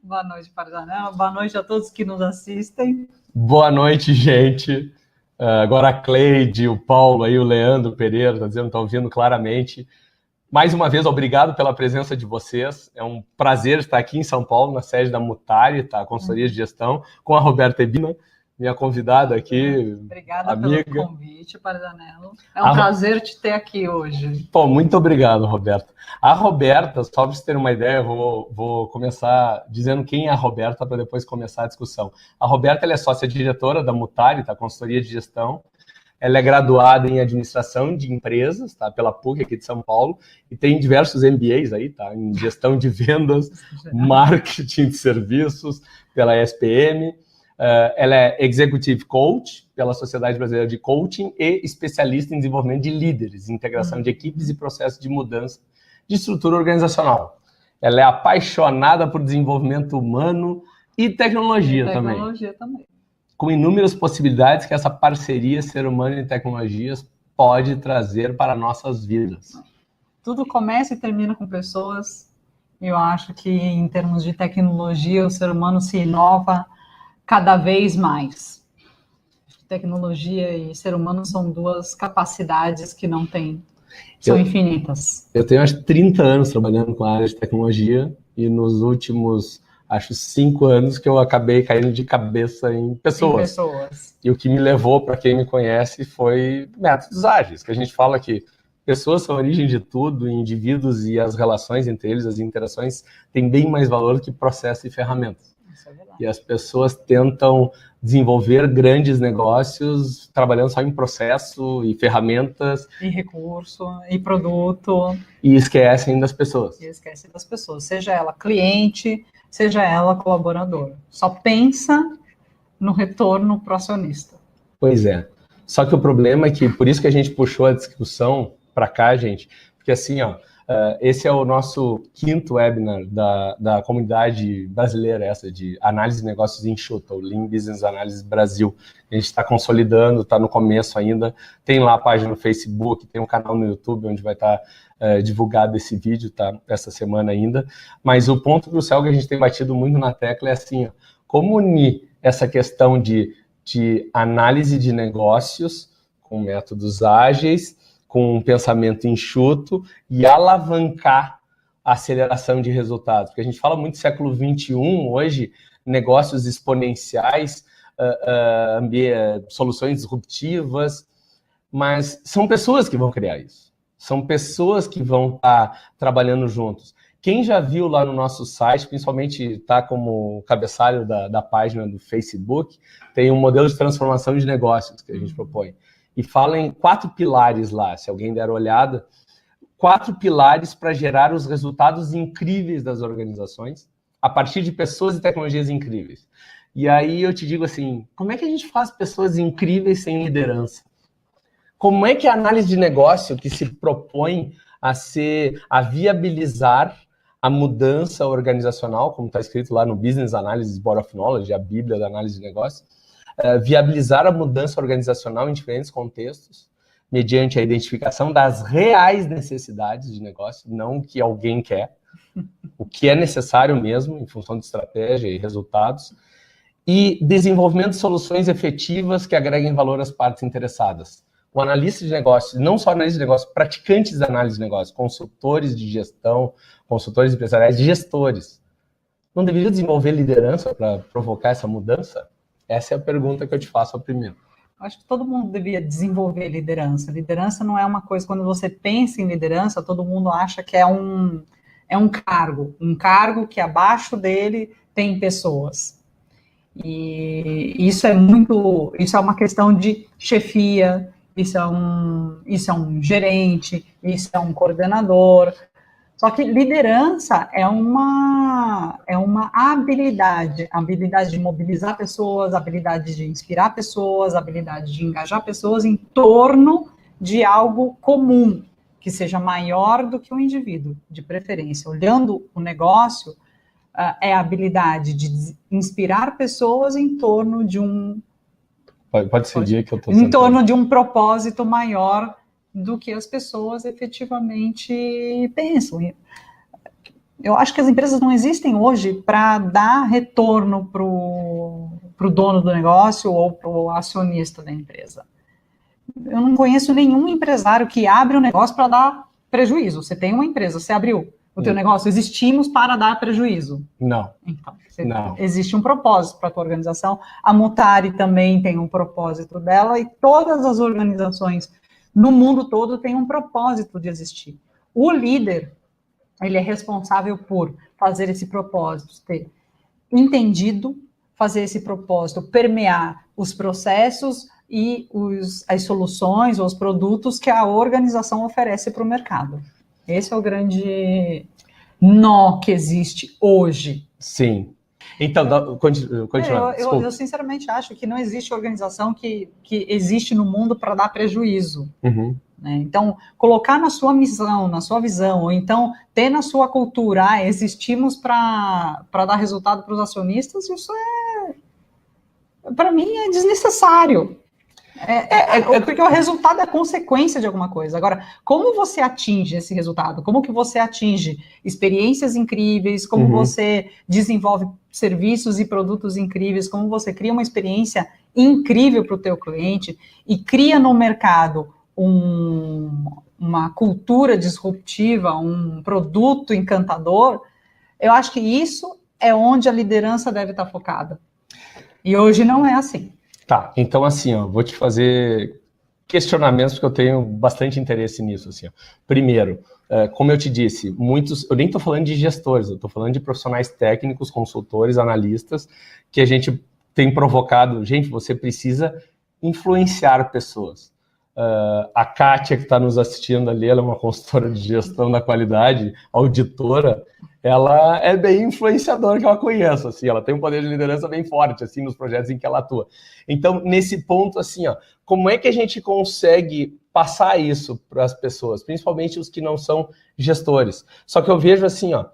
Boa noite, Parzanello. Boa noite a todos que nos assistem. Boa noite, gente. Agora a Cleide, o Paulo, aí, o Leandro Pereira, estão ouvindo claramente. Mais uma vez, obrigado pela presença de vocês. É um prazer estar aqui em São Paulo, na sede da Mutari, tá? Consultoria de Gestão, com a Roberta Ebina, minha convidada aqui. Obrigada amiga. pelo convite, Parzanello. É um prazer te ter aqui hoje. Pô, muito obrigado, Roberta. A Roberta, só para vocês terem uma ideia, eu vou começar dizendo quem é a Roberta para depois começar a discussão. A Roberta ela é sócia-diretora da Mutari, tá? Consultoria de Gestão. Ela é graduada em administração de empresas, tá? Pela PUC aqui de São Paulo, e tem diversos MBAs aí, tá? Em gestão de vendas, marketing de serviços, pela ESPM. Ela é Executive Coach pela Sociedade Brasileira de Coaching e especialista em desenvolvimento de líderes, integração de equipes e processos de mudança de estrutura organizacional. Ela é apaixonada por desenvolvimento humano e tecnologia também. Com inúmeras possibilidades que essa parceria ser humano e tecnologias pode trazer para nossas vidas. Tudo começa e termina com pessoas. Eu acho que, em termos de tecnologia, o ser humano se inova cada vez mais. Tecnologia e ser humano são duas capacidades que não têm, são infinitas. Eu tenho, acho, 30 anos trabalhando com a área de tecnologia e nos últimos, acho, 5 anos que eu acabei caindo de cabeça em pessoas. E o que me levou, para quem me conhece, foi métodos ágeis, que a gente fala que pessoas são a origem de tudo, indivíduos e as relações entre eles, as interações, têm bem mais valor do que processo e ferramentas. E as pessoas tentam desenvolver grandes negócios trabalhando só em processo e ferramentas. E recurso, e produto. E esquecem das pessoas. Seja ela cliente, seja ela colaborador. Só pensa no retorno pro acionista. Pois é. Só que o problema é que, por isso que a gente puxou a discussão para cá, gente, porque assim, ó, esse é o nosso 5º webinar da comunidade brasileira, essa de análise de negócios enxuta, o Lean Business Analysis Brasil. A gente está consolidando, está no começo ainda. Tem lá a página no Facebook, tem um canal no YouTube onde vai estar divulgado esse vídeo, tá? Essa semana ainda. Mas o ponto crucial que a gente tem batido muito na tecla é assim, ó, como unir essa questão de análise de negócios com métodos ágeis, com um pensamento enxuto e alavancar a aceleração de resultados. Porque a gente fala muito do século XXI, hoje, negócios exponenciais, soluções disruptivas, mas são pessoas que vão criar isso. São pessoas que vão estar trabalhando juntos. Quem já viu lá no nosso site, principalmente está como cabeçalho da página do Facebook, tem um modelo de transformação de negócios que a gente propõe. E fala em 4 pilares lá, se alguém der olhada, 4 pilares para gerar os resultados incríveis das organizações, a partir de pessoas e tecnologias incríveis. E aí eu te digo assim, como é que a gente faz pessoas incríveis sem liderança? Como é que a análise de negócio que se propõe a viabilizar a mudança organizacional, como está escrito lá no Business Analysis Board of Knowledge, a bíblia da análise de negócio, viabilizar a mudança organizacional em diferentes contextos, mediante a identificação das reais necessidades de negócio, não o que alguém quer, o que é necessário mesmo, em função de estratégia e resultados, e desenvolvimento de soluções efetivas que agreguem valor às partes interessadas. O analista de negócio, não só analista de negócio, praticantes da análise de negócio, consultores de gestão, consultores empresariais, gestores, não deveria desenvolver liderança para provocar essa mudança? Essa é a pergunta que eu te faço ao primeiro. Acho que todo mundo devia desenvolver liderança. Liderança não é uma coisa, quando você pensa em liderança, todo mundo acha que é um cargo que abaixo dele tem pessoas. E isso é uma questão de chefia, isso é um gerente, isso é um coordenador. Só que liderança é uma habilidade de mobilizar pessoas, habilidade de inspirar pessoas, habilidade de engajar pessoas em torno de algo comum, que seja maior do que o indivíduo, de preferência. Olhando o negócio, é a habilidade de inspirar pessoas em torno de um... Pode seguir que eu estou... Em torno de um propósito maior do que as pessoas efetivamente pensam. Eu acho que as empresas não existem hoje para dar retorno para o dono do negócio ou para o acionista da empresa. Eu não conheço nenhum empresário que abre um negócio para dar prejuízo. Você tem uma empresa, você abriu o teu negócio, existimos para dar prejuízo. Não. Então, Não. existe um propósito para a tua organização. A Mutare também tem um propósito dela e todas as organizações no mundo todo têm um propósito de existir. O líder, ele é responsável por fazer esse propósito, ter entendido, fazer esse propósito permear os processos e as soluções ou os produtos que a organização oferece para o mercado. Esse é o grande nó que existe hoje. Sim. Então, continua. Eu sinceramente acho que não existe organização que existe no mundo para dar prejuízo. Uhum. Né? Então, colocar na sua missão, na sua visão, ou então ter na sua cultura, existimos para dar resultado para os acionistas, isso para mim, é desnecessário. Porque o resultado é consequência de alguma coisa. Agora, como você atinge esse resultado? Como que você atinge experiências incríveis? Como você desenvolve serviços e produtos incríveis? Como você cria uma experiência incrível para o teu cliente e cria no mercado uma cultura disruptiva, um produto encantador? Eu acho que isso é onde a liderança deve estar focada. E hoje não é assim. Tá, então assim, ó, vou te fazer questionamentos porque eu tenho bastante interesse nisso. Assim, ó. Primeiro, como eu te disse, eu nem estou falando de gestores, eu estou falando de profissionais técnicos, consultores, analistas, que a gente tem provocado. Gente, você precisa influenciar pessoas. A Kátia, que está nos assistindo ali, ela é uma consultora de gestão da qualidade, auditora, ela é bem influenciadora, que eu a conheço, assim, ela tem um poder de liderança bem forte, assim, nos projetos em que ela atua. Então, nesse ponto, assim, ó, como é que a gente consegue passar isso para as pessoas, principalmente os que não são gestores? Só que eu vejo, assim, ó,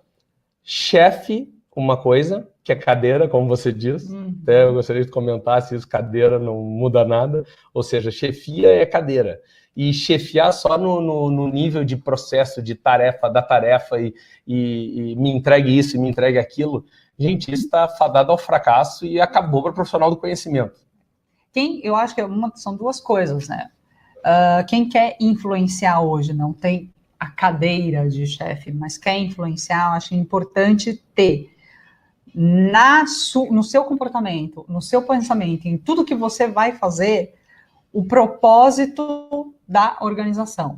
chefe, uma coisa, que é cadeira, como você diz, até eu gostaria de comentar se isso, cadeira não muda nada, ou seja, chefia é cadeira. E chefiar só no nível de processo, de tarefa, da tarefa, e me entregue isso e me entregue aquilo, gente, isso está fadado ao fracasso e acabou para o profissional do conhecimento. Eu acho que são duas coisas, né? Quem quer influenciar hoje, não tem a cadeira de chefe, mas quer influenciar, eu acho importante ter no seu comportamento, no seu pensamento, em tudo que você vai fazer, o propósito da organização.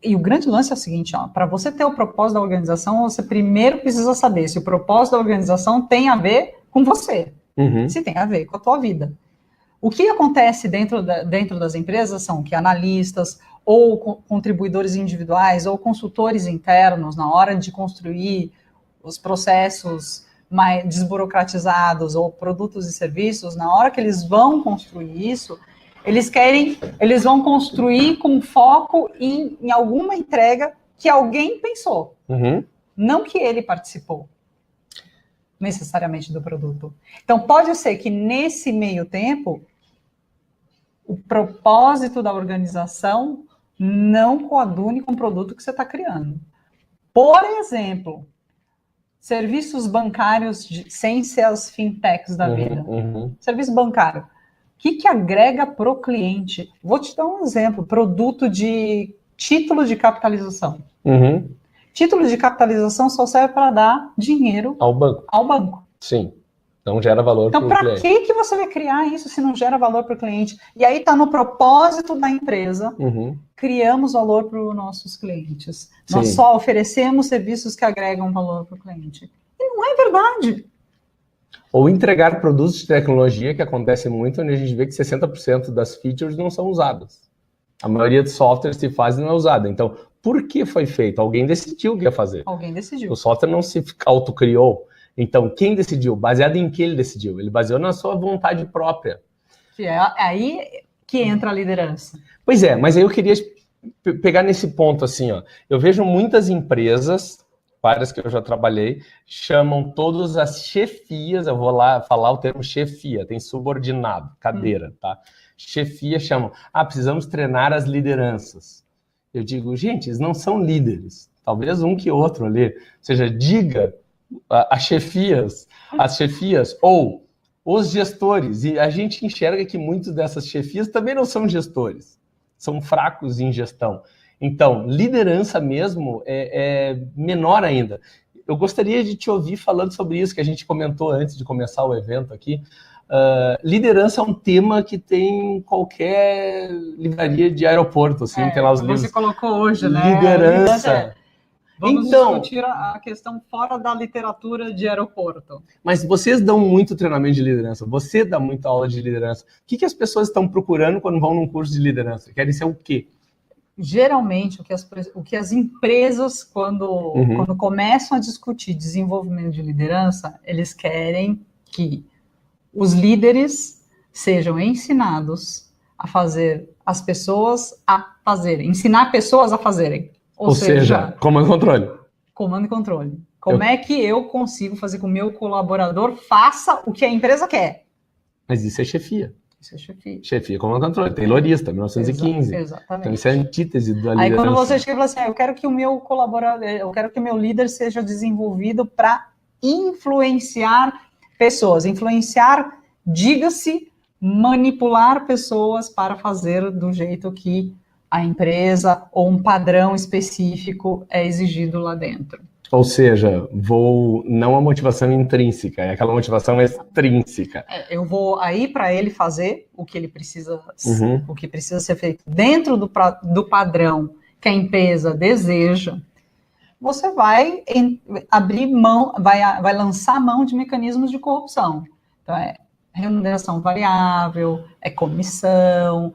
E o grande lance é o seguinte, para você ter o propósito da organização, você primeiro precisa saber se o propósito da organização tem a ver com você, se tem a ver com a tua vida. O que acontece dentro das empresas são que analistas ou contribuidores individuais ou consultores internos, na hora de construir os processos mais desburocratizados ou produtos e serviços, na hora que eles vão construir isso, eles vão construir com foco em alguma entrega que alguém pensou, não que ele participou necessariamente do produto. Então, pode ser que nesse meio tempo, o propósito da organização não coadune com o produto que você está criando. Por exemplo, serviços bancários sem ser as fintechs da vida. Serviço bancário. O que agrega para o cliente? Vou te dar um exemplo. Produto de título de capitalização. Título de capitalização só serve para dar dinheiro ao banco. Sim. Não gera valor para o cliente. Então, para que você vai criar isso se não gera valor para o cliente? E aí está no propósito da empresa, criamos valor para os nossos clientes. Sim. Nós só oferecemos serviços que agregam valor para o cliente. E não é verdade. Ou entregar produtos de tecnologia, que acontece muito, onde a gente vê que 60% das features não são usadas. A maioria dos softwares que se fazem não é usada. Então, por que foi feito? Alguém decidiu o que ia fazer. Alguém decidiu. O software não se autocriou. Então, quem decidiu? Baseado em que ele decidiu? Ele baseou na sua vontade própria. Que é aí que entra a liderança. Pois é, mas aí eu queria pegar nesse ponto assim, ó. Eu vejo muitas empresas, várias que eu já trabalhei, chamam todas as chefias, eu vou lá falar o termo chefia, tem subordinado, cadeira, tá? Chefia chamam, precisamos treinar as lideranças. Eu digo, gente, eles não são líderes. talvez um que outro ali. Ou seja, diga as chefias ou os gestores. E a gente enxerga que muitas dessas chefias também não são gestores, são fracos em gestão. Então, liderança mesmo é menor ainda. Eu gostaria de te ouvir falando sobre isso que a gente comentou antes de começar o evento aqui. Liderança é um tema que tem em qualquer livraria de aeroporto, assim, tem lá os livros. Você colocou hoje, né? Liderança. Vamos então, discutir a questão fora da literatura de aeroporto. Mas vocês dão muito treinamento de liderança, você dá muita aula de liderança. O que as pessoas estão procurando quando vão num curso de liderança? Querem ser o quê? Geralmente, o que as empresas, quando começam a discutir desenvolvimento de liderança, eles querem que os líderes sejam ensinados a fazer as pessoas a fazerem, ensinar pessoas a fazerem. Ou seja, comando e controle. Comando e controle. Como é que eu consigo fazer com que o meu colaborador faça o que a empresa quer? Mas isso é chefia. Isso é chefia. Chefia, comando e controle. Taylorista, 1915. Exatamente. Então isso é a antítese da liderança. Aí quando você chega e fala assim, eu quero que o meu colaborador, eu quero que o meu líder seja desenvolvido para influenciar pessoas. Influenciar, diga-se, manipular pessoas para fazer do jeito que a empresa ou um padrão específico é exigido lá dentro. Ou seja, não a motivação intrínseca, é aquela motivação extrínseca. Eu vou aí para ele fazer o que ele precisa, o que precisa ser feito dentro do padrão que a empresa deseja. Você vai abrir mão, vai lançar mão de mecanismos de corrupção. Então, remuneração variável, comissão,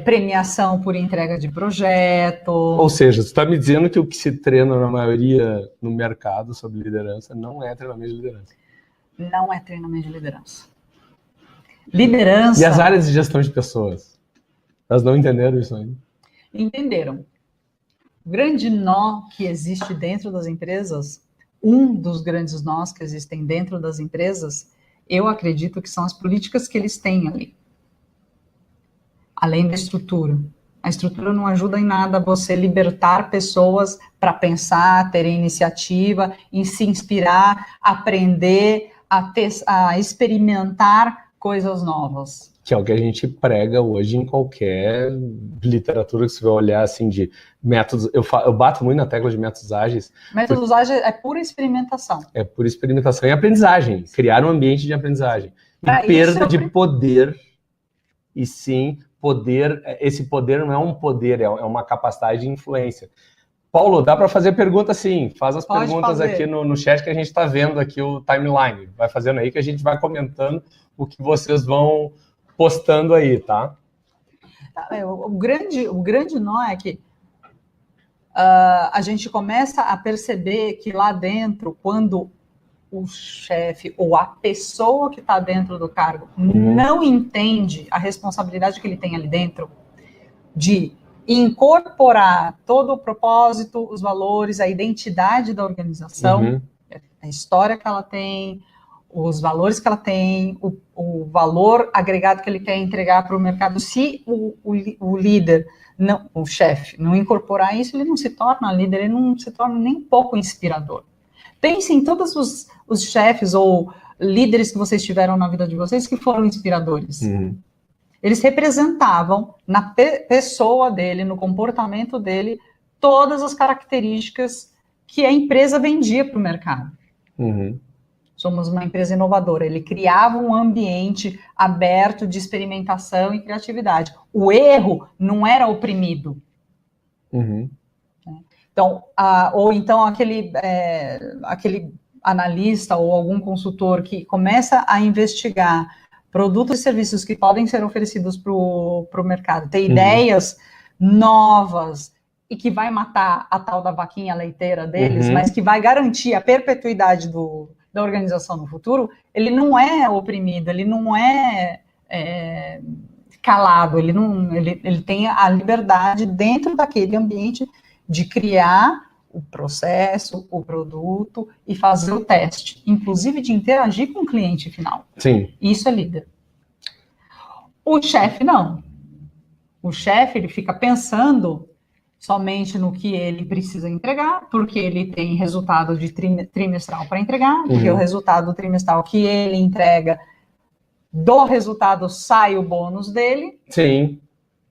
premiação por entrega de projeto. Ou seja, você está me dizendo que o que se treina na maioria no mercado sobre liderança não é treinamento de liderança. Não é treinamento de liderança. Liderança... E as áreas de gestão de pessoas? Elas não entenderam isso ainda? Entenderam. O grande nó que existe dentro das empresas, um dos grandes nós que existem dentro das empresas, eu acredito que são as políticas que eles têm ali. Além da estrutura. A estrutura não ajuda em nada a você libertar pessoas para pensar, terem iniciativa, em se inspirar, aprender, a experimentar coisas novas. Que é o que a gente prega hoje em qualquer literatura que você vai olhar, assim, de métodos. Eu bato muito na tecla de métodos ágeis. Métodos ágeis é pura experimentação. É pura experimentação e aprendizagem. Criar um ambiente de aprendizagem. E perda de poder. E sim, poder. Esse poder não é um poder, é uma capacidade de influência. Paulo, dá para fazer pergunta sim. Faz as perguntas aqui no chat que a gente está vendo aqui o timeline. Vai fazendo aí que a gente vai comentando o que vocês vão postando aí, tá? O grande nó é que a gente começa a perceber que lá dentro, quando o chefe ou a pessoa que está dentro do cargo não entende a responsabilidade que ele tem ali dentro de incorporar todo o propósito, os valores, a identidade da organização, a história que ela tem, os valores que ela tem, o valor agregado que ele quer entregar para o mercado. Se o líder, o chefe, não incorporar isso, ele não se torna líder, ele não se torna nem um pouco inspirador. Pense em todos os chefes ou líderes que vocês tiveram na vida de vocês que foram inspiradores. Eles representavam na pessoa dele, no comportamento dele, todas as características que a empresa vendia para o mercado. Somos uma empresa inovadora. Ele criava um ambiente aberto de experimentação e criatividade. O erro não era oprimido. Então, ou então aquele analista ou algum consultor que começa a investigar produtos e serviços que podem ser oferecidos para o mercado, ter ideias novas e que vai matar a tal da vaquinha leiteira deles, mas que vai garantir a perpetuidade da organização no futuro, ele não é oprimido, ele não é calado, ele tem a liberdade dentro daquele ambiente de criar o processo, o produto e fazer o teste, inclusive de interagir com o cliente final. Sim. Isso é líder. O chefe não. O chefe, ele fica pensando somente no que ele precisa entregar, porque ele tem resultado de trimestral para entregar, porque o resultado trimestral que ele entrega, do resultado sai o bônus dele. Sim.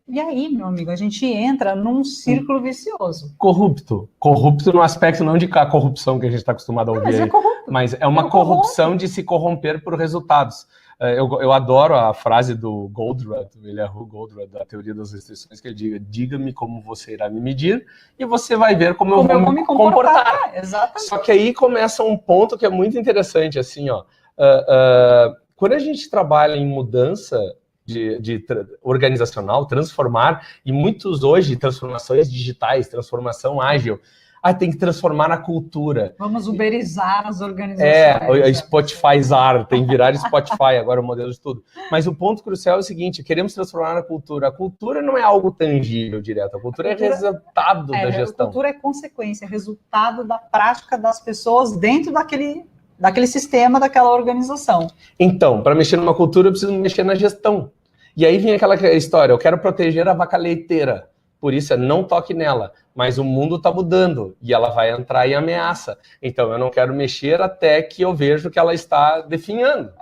E aí, meu amigo, a gente entra num círculo vicioso. Corrupto. Corrupto no aspecto não de corrupção que a gente está acostumado a ouvir. Mas é corrupto. Mas é uma corrupção de se corromper por resultados. Eu adoro a frase do Goldratt, Eliyahu Goldratt, da teoria das restrições, que ele diga: diga-me como você irá me medir e você vai ver como eu vou me comportar. Exatamente. Só que aí começa um ponto que é muito interessante, assim, ó. Quando a gente trabalha em mudança organizacional, transformar, e muitos hoje, transformações digitais, transformação ágil, tem que transformar a cultura. Vamos uberizar as organizações. Spotifyzar, tem que virar Spotify agora o modelo de tudo. Mas o ponto crucial é o seguinte: queremos transformar a cultura. A cultura não é algo tangível direto, a cultura é resultado da gestão. A cultura é consequência, resultado da prática das pessoas dentro daquele sistema, daquela organização. Então, para mexer numa cultura, eu preciso mexer na gestão. E aí vem aquela história: eu quero proteger a vaca leiteira, por isso não toque nela. Mas o mundo está mudando e ela vai entrar em ameaça. Então eu não quero mexer até que eu vejo que ela está definhando.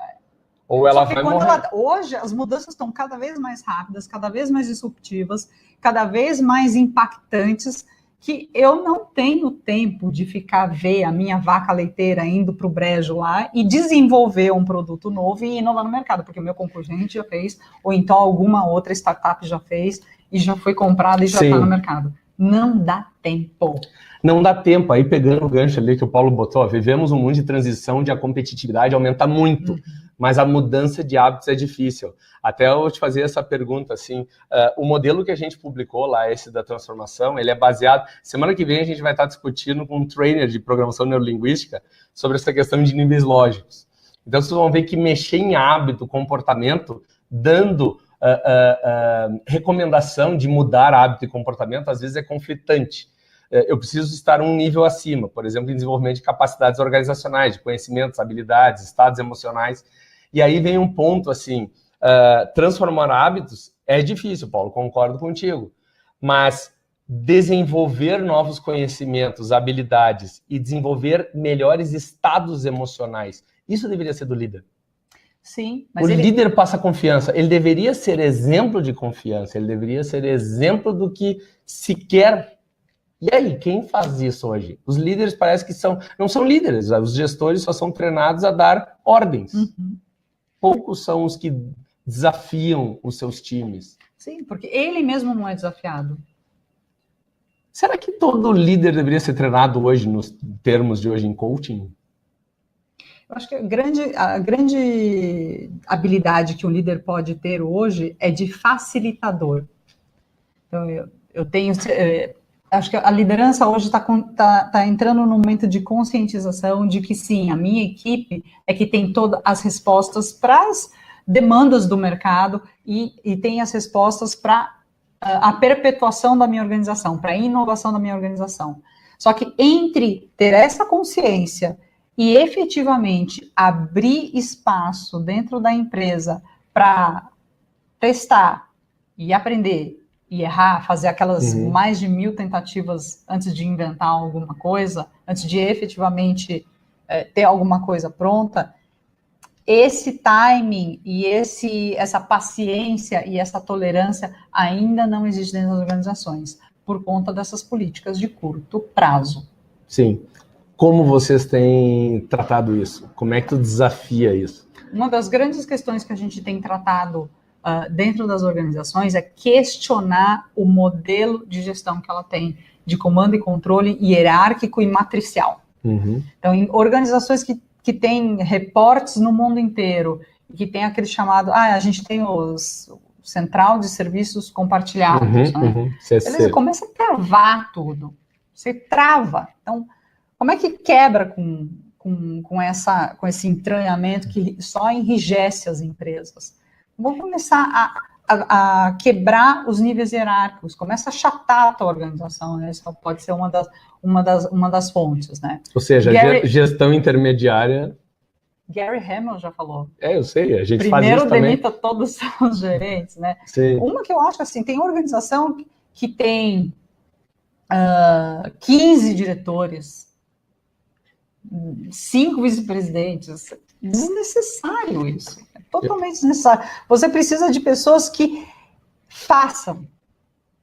Ou ela vai morrer. Hoje as mudanças estão cada vez mais rápidas, cada vez mais disruptivas, cada vez mais impactantes, que eu não tenho tempo de ver a minha vaca leiteira indo para o brejo lá e desenvolver um produto novo e inovar no mercado, porque o meu concorrente já fez, ou então alguma outra startup já fez e já foi comprada e já está no mercado. Não dá tempo. Não dá tempo. Aí pegando o gancho ali que o Paulo botou, vivemos um mundo de transição onde a competitividade aumenta muito, mas a mudança de hábitos é difícil. Até eu te fazer essa pergunta, assim, o modelo que a gente publicou lá, esse da transformação, ele é baseado... Semana que vem a gente vai estar discutindo com um trainer de programação neurolinguística sobre essa questão de níveis lógicos. Então vocês vão ver que mexer em hábito, comportamento, dando... recomendação de mudar hábito e comportamento às vezes é conflitante. Eu preciso estar um nível acima, por exemplo, em desenvolvimento de capacidades organizacionais, de conhecimentos, habilidades, estados emocionais. E aí vem um ponto assim, transformar hábitos é difícil, Paulo, concordo contigo, mas desenvolver novos conhecimentos, habilidades e desenvolver melhores estados emocionais, isso deveria ser do líder. Sim, mas o líder passa confiança, ele deveria ser exemplo de confiança, ele deveria ser exemplo do que se quer. E aí, quem faz isso hoje? Os líderes parece que não são líderes, os gestores só são treinados a dar ordens. Poucos são os que desafiam os seus times. Sim, porque ele mesmo não é desafiado. Será que todo líder deveria ser treinado hoje, nos termos de hoje, em coaching? Eu acho que a grande habilidade que um líder pode ter hoje é de facilitador. Então, eu tenho... acho que a liderança hoje está entrando num momento de conscientização de que, sim, a minha equipe é que tem todas as respostas para as demandas do mercado e tem as respostas para a perpetuação da minha organização, para a inovação da minha organização. Só que entre ter essa consciência e efetivamente abrir espaço dentro da empresa para testar e aprender e errar, fazer aquelas mais de 1000 tentativas antes de inventar alguma coisa, antes de efetivamente ter alguma coisa pronta, esse timing e essa paciência e essa tolerância ainda não existe dentro das organizações, por conta dessas políticas de curto prazo. Sim. Como vocês têm tratado isso? Como é que tu desafia isso? Uma das grandes questões que a gente tem tratado dentro das organizações é questionar o modelo de gestão que ela tem, de comando e controle hierárquico e matricial. Então, em organizações que têm reportes no mundo inteiro, que tem aquele chamado, a gente tem os Central de Serviços Compartilhados, né? Beleza, começa a travar tudo. Você trava. Então, como é que quebra com esse entranhamento que só enrijece as empresas? Vamos começar a quebrar os níveis hierárquicos, começa a achatar a tua organização, né? Isso pode ser uma das fontes, né? Ou seja, gestão intermediária... Gary Hamel já falou. Eu sei, a gente primeiro faz isso também. Primeiro demita todos os gerentes, né? Sim. Uma que eu acho assim, tem organização que tem 15 diretores, 5 vice-presidentes. Desnecessário isso. É totalmente desnecessário. Você precisa de pessoas que façam,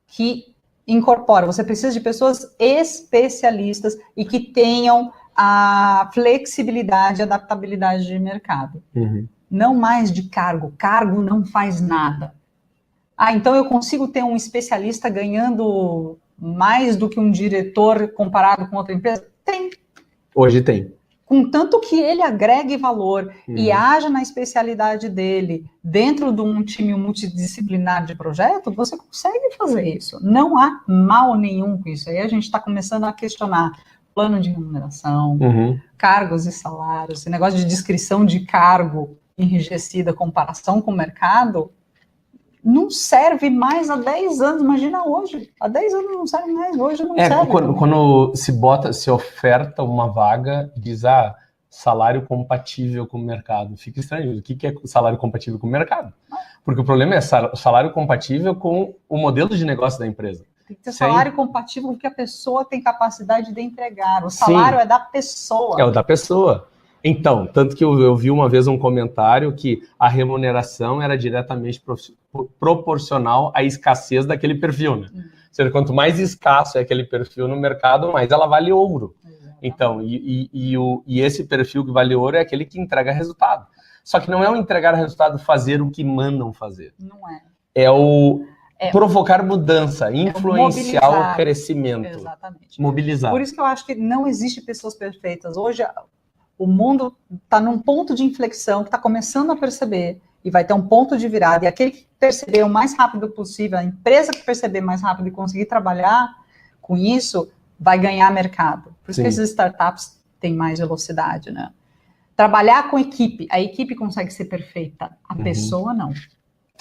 que incorporam. Você precisa de pessoas especialistas e que tenham a flexibilidade e adaptabilidade de mercado. Uhum. Não mais de cargo. Cargo não faz nada. Então eu consigo ter um especialista ganhando mais do que um diretor comparado com outra empresa? Tem. Hoje tem. Contanto que ele agregue valor e haja na especialidade dele dentro de um time multidisciplinar de projeto, você consegue fazer isso. Não há mal nenhum com isso. Aí a gente está começando a questionar plano de remuneração, cargos e salários, esse negócio de descrição de cargo enrijecida, comparação com o mercado, não serve mais há 10 anos, imagina hoje. Há 10 anos não serve mais, hoje não serve. Quando se oferta uma vaga, diz, salário compatível com o mercado. Fica estranho, o que é salário compatível com o mercado? Porque o problema é salário compatível com o modelo de negócio da empresa. Tem que ter salário compatível com o que a pessoa tem capacidade de entregar. O salário é da pessoa. É o da pessoa. Então, tanto que eu vi uma vez um comentário que a remuneração era diretamente proporcional à escassez daquele perfil, né? Ou seja, quanto mais escasso é aquele perfil no mercado, mais ela vale ouro. Então, e esse perfil que vale ouro é aquele que entrega resultado. Só que não é o entregar resultado fazer o que mandam fazer. Não é. É o provocar mudança, influenciar o crescimento. Exatamente. Mobilizar. Por isso que eu acho que não existe pessoas perfeitas. Hoje, o mundo está num ponto de inflexão que está começando a perceber e vai ter um ponto de virada. E aquele que perceber o mais rápido possível, a empresa que perceber mais rápido e conseguir trabalhar com isso, vai ganhar mercado. Por isso que essas startups têm mais velocidade, né? Trabalhar com equipe. A equipe consegue ser perfeita. A pessoa não.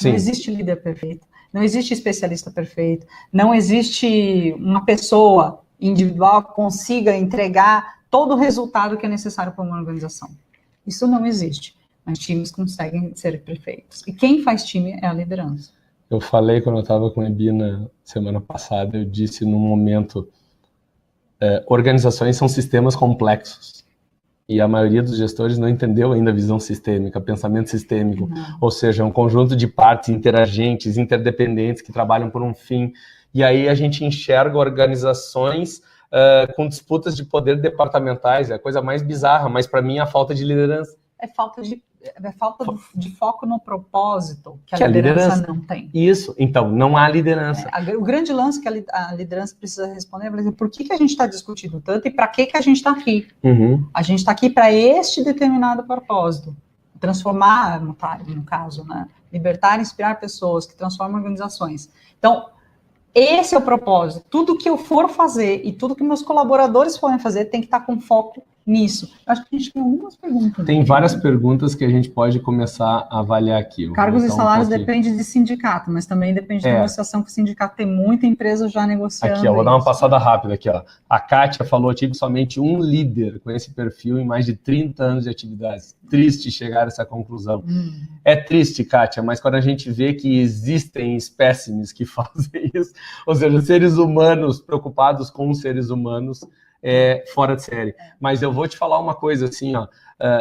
Não existe líder perfeito. Não existe especialista perfeito. Não existe uma pessoa individual que consiga entregar todo o resultado que é necessário para uma organização. Isso não existe, mas times conseguem ser perfeitos. E quem faz time é a liderança. Eu falei quando eu estava com a Ebina semana passada, eu disse num momento, organizações são sistemas complexos. E a maioria dos gestores não entendeu ainda a visão sistêmica, pensamento sistêmico. Ou seja, é um conjunto de partes interagentes, interdependentes, que trabalham por um fim. E aí a gente enxerga organizações com disputas de poder departamentais, é a coisa mais bizarra, mas para mim é a falta de liderança. É falta de foco no propósito que a liderança não tem. Isso, então, não há liderança. O grande lance que a liderança precisa responder é por que a gente está discutindo tanto e para que a gente está aqui. A gente está aqui para este determinado propósito. Transformar, no caso, né? Libertar e inspirar pessoas que transformam organizações. Então, esse é o propósito. Tudo que eu for fazer e tudo que meus colaboradores forem fazer tem que estar com foco nisso. Acho que a gente tem algumas perguntas. Tem várias perguntas que a gente pode começar a avaliar aqui. Cargos e salários depende de sindicato, mas também depende da negociação com o sindicato. Tem muita empresa já negociando. Aqui, vou dar uma passada rápida aqui. A Kátia falou, tive somente um líder com esse perfil em mais de 30 anos de atividades. Triste chegar a essa conclusão. É triste, Kátia, mas quando a gente vê que existem espécimes que fazem isso, ou seja, seres humanos preocupados com os seres humanos, fora de série. Mas eu vou te falar uma coisa assim,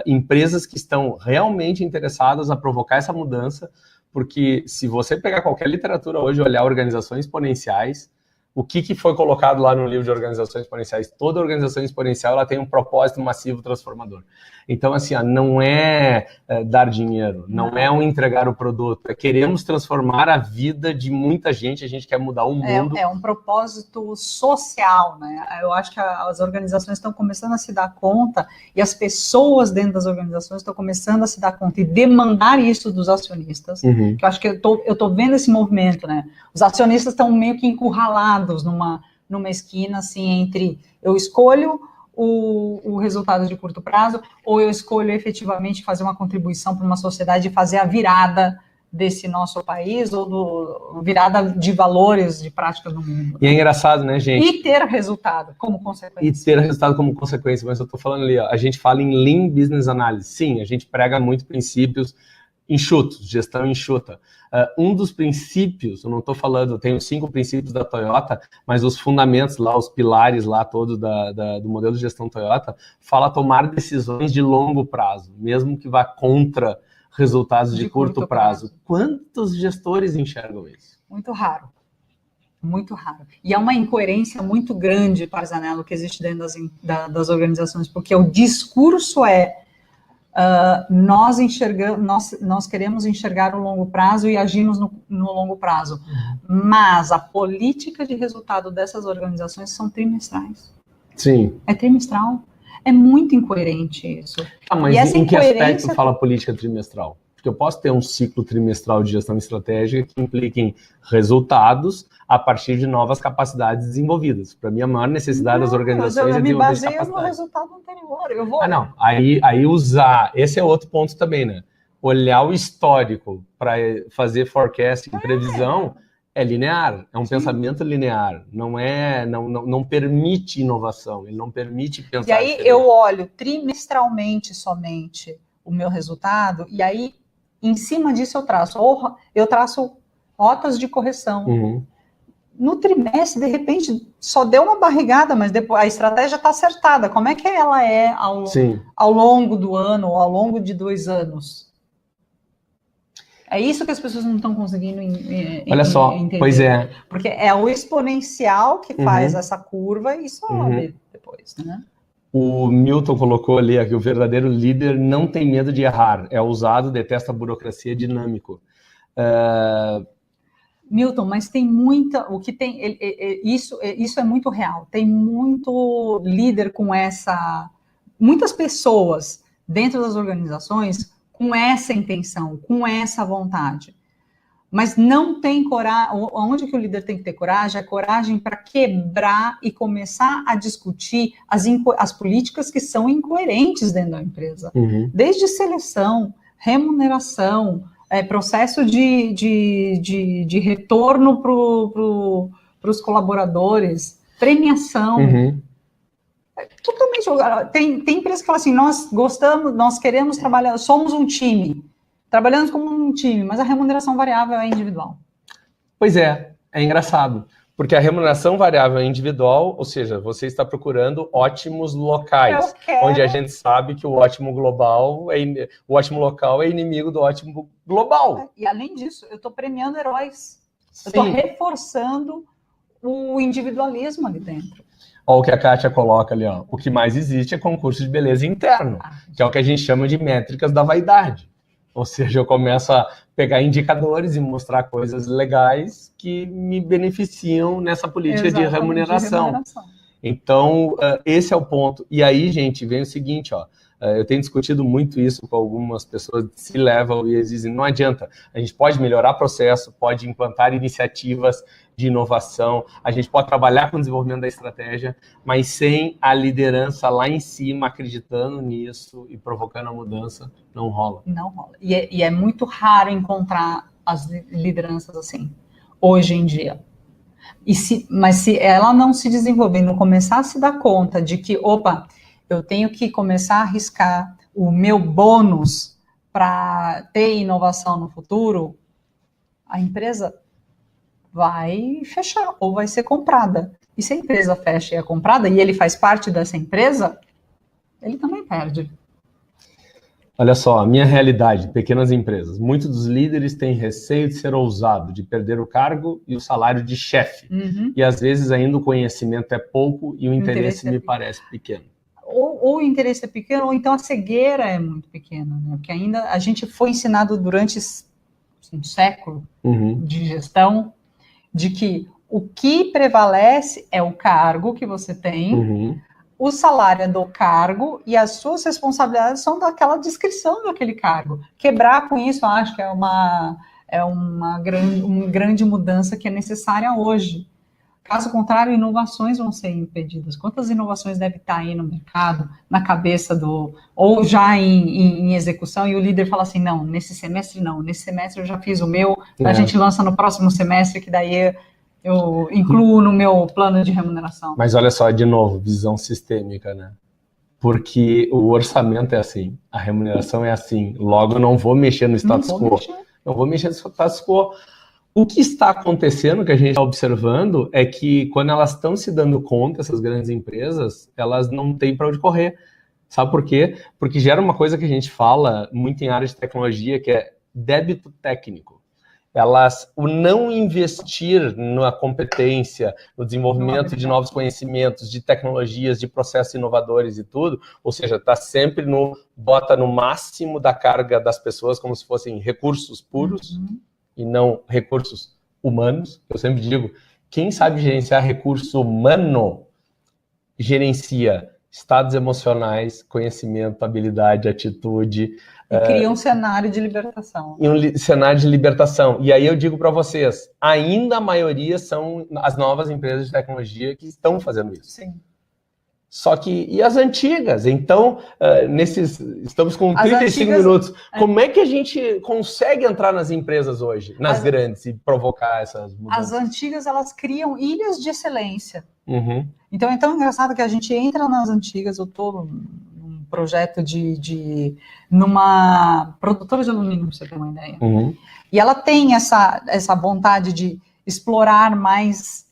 empresas que estão realmente interessadas a provocar essa mudança, porque se você pegar qualquer literatura hoje e olhar organizações exponenciais, o que foi colocado lá no livro de organizações exponenciais? Toda organização exponencial ela tem um propósito massivo transformador. Então, assim, não é dar dinheiro, não é entregar o produto, queremos transformar a vida de muita gente, a gente quer mudar o mundo. É um propósito social, né? Eu acho que as organizações estão começando a se dar conta e as pessoas dentro das organizações estão começando a se dar conta e demandar isso dos acionistas, que eu acho que eu tô vendo esse movimento, né? Os acionistas estão meio que encurralados numa esquina, assim, entre eu escolho o resultado de curto prazo ou eu escolho efetivamente fazer uma contribuição para uma sociedade e fazer a virada desse nosso país ou virada de valores, de práticas no mundo. E é engraçado, né, gente? E ter resultado como consequência. Mas eu tô falando ali, a gente fala em Lean Business Analysis. Sim, a gente prega muito princípios enxutos, gestão enxuta. Um dos princípios, eu não estou falando, tem os 5 princípios da Toyota, mas os fundamentos lá, os pilares lá todos do modelo de gestão Toyota, fala tomar decisões de longo prazo, mesmo que vá contra resultados de curto prazo. Quantos gestores enxergam isso? Muito raro. Muito raro. E é uma incoerência muito grande, Parzanello, que existe dentro das organizações, porque o discurso nós queremos enxergar o longo prazo e agimos no longo prazo. Mas a política de resultado dessas organizações são trimestrais. Sim. É trimestral. É muito incoerente isso. Mas em que aspecto fala política trimestral? Porque eu posso ter um ciclo trimestral de gestão estratégica que implique em resultados a partir de novas capacidades desenvolvidas. Para mim, a maior necessidade das organizações é desenvolver capacidade. Eu me baseio no resultado anterior. Não. Aí usar... Esse é outro ponto também, né? Olhar o histórico para fazer forecasting, previsão, é linear. É um pensamento linear. Não permite inovação. Ele não permite pensar... E aí eu olho trimestralmente somente o meu resultado, e aí em cima disso eu traço rotas de correção. Uhum. No trimestre, de repente, só deu uma barrigada, mas depois a estratégia está acertada. Como é que ela é ao longo do ano, ou ao longo de 2 anos? É isso que as pessoas não estão conseguindo Olha só, entender. Pois é. Porque é o exponencial que faz essa curva e sobe depois, né? O Milton colocou ali que o verdadeiro líder não tem medo de errar, é ousado, detesta a burocracia, dinâmico. Milton, mas tem muita... Isso é muito real. Tem muito líder com essa... Muitas pessoas dentro das organizações com essa intenção, com essa vontade. Mas não tem coragem... Onde que o líder tem que ter coragem? É coragem para quebrar e começar a discutir as políticas que são incoerentes dentro da empresa. Desde seleção, remuneração, processo de retorno para os colaboradores, premiação. Totalmente. Tem empresas que falam assim, nós queremos trabalhar, somos um time. Trabalhamos como um time, mas a remuneração variável é individual. Pois é engraçado, porque a remuneração variável é individual, ou seja, você está procurando ótimos locais, onde a gente sabe que o ótimo local é inimigo do ótimo global. E além disso, eu estou premiando heróis. Eu estou reforçando o individualismo ali dentro. Olha o que a Kátia coloca ali, ó. O que mais existe é concurso de beleza interno, que é o que a gente chama de métricas da vaidade. Ou seja, eu começo a pegar indicadores e mostrar coisas legais que me beneficiam nessa política de remuneração. Então, esse é o ponto. E aí, gente, vem o seguinte, ó. Eu tenho discutido muito isso com algumas pessoas que se levam e eles dizem, não adianta, a gente pode melhorar processo, pode implantar iniciativas de inovação, a gente pode trabalhar com o desenvolvimento da estratégia, mas sem a liderança lá em cima acreditando nisso e provocando a mudança, não rola. Não rola. E é muito raro encontrar as lideranças assim, hoje em dia. Mas se ela não se desenvolver, não começar a se dar conta de que, eu tenho que começar a arriscar o meu bônus para ter inovação no futuro, a empresa vai fechar ou vai ser comprada. E se a empresa fecha e é comprada, e ele faz parte dessa empresa, ele também perde. Olha só, a minha realidade, pequenas empresas. Muitos dos líderes têm receio de ser ousado, de perder o cargo e o salário de chefe. E às vezes ainda o conhecimento é pouco e o interesse me parece pequeno. Ou o interesse é pequeno, ou então a cegueira é muito pequena, né? Porque ainda a gente foi ensinado durante um século de gestão de que o que prevalece é o cargo que você tem, o salário é do cargo e as suas responsabilidades são daquela descrição daquele cargo. Quebrar com isso, eu acho que é uma grande mudança que é necessária hoje. Caso contrário, inovações vão ser impedidas. Quantas inovações deve estar aí no mercado, na cabeça ou já em execução, e o líder fala assim, não, nesse semestre eu já fiz o meu, a gente lança no próximo semestre, que daí eu incluo no meu plano de remuneração. Mas olha só, de novo, visão sistêmica, né? Porque o orçamento é assim, a remuneração é assim, logo eu não vou mexer no status quo. Não vou mexer no status quo. O que está acontecendo, que a gente está observando, é que quando elas estão se dando conta, essas grandes empresas, elas não têm para onde correr. Sabe por quê? Porque gera uma coisa que a gente fala muito em área de tecnologia, que é débito técnico. O não investir na competência, no desenvolvimento de novos conhecimentos, de tecnologias, de processos inovadores e tudo, ou seja, está sempre bota no máximo da carga das pessoas como se fossem recursos puros e não recursos humanos. Eu sempre digo, quem sabe gerenciar recurso humano, gerencia estados emocionais, conhecimento, habilidade, atitude. E cria um cenário de libertação. E um cenário de libertação. E aí eu digo para vocês, ainda a maioria são as novas empresas de tecnologia que estão fazendo isso. Sim. Só que, e as antigas? Então, estamos com 35 minutos. Como é que a gente consegue entrar nas empresas hoje, nas grandes, e provocar essas mudanças? As antigas, elas criam ilhas de excelência. Então, é tão engraçado que a gente entra nas antigas, eu estou num projeto numa produtora de alumínio, para você ter uma ideia. E ela tem essa vontade de explorar mais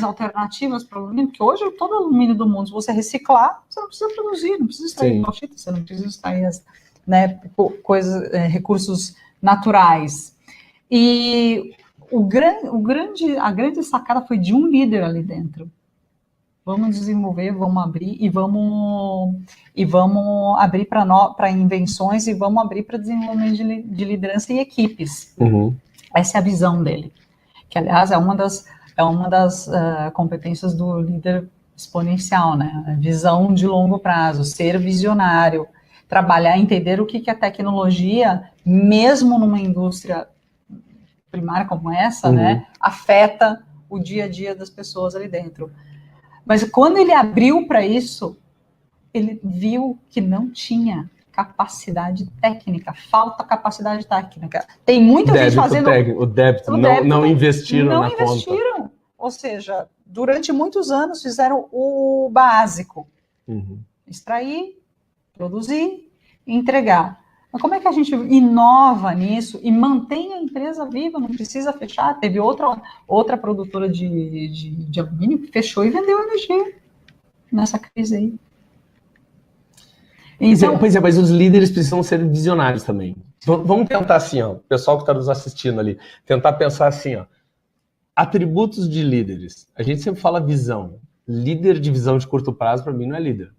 alternativas para o alumínio, porque hoje todo alumínio do mundo, se você reciclar, você não precisa produzir, não precisa extrair bauxita, você não precisa extrair recursos naturais. E a grande sacada foi de um líder ali dentro. Vamos desenvolver, vamos abrir e vamos abrir para invenções e vamos abrir para desenvolvimento de liderança e equipes. Essa é a visão dele, que aliás é uma das competências do líder exponencial, né? A visão de longo prazo, ser visionário, trabalhar, entender o que a tecnologia, mesmo numa indústria primária como essa, né, afeta o dia a dia das pessoas ali dentro. Mas quando ele abriu para isso, ele viu que não tinha capacidade técnica, falta capacidade técnica. Tem muita gente fazendo... O débito, não investiram na conta. Não investiram, ou seja, durante muitos anos fizeram o básico. Extrair, produzir e entregar. Mas como é que a gente inova nisso e mantém a empresa viva? Não precisa fechar. Teve outra produtora de alumínio que fechou e vendeu energia nessa crise aí. Então, pois é, mas os líderes precisam ser visionários também. Vamos tentar assim, ó, o pessoal que está nos assistindo ali, tentar pensar assim, ó, atributos de líderes. A gente sempre fala visão. Líder de visão de curto prazo, para mim, não é líder.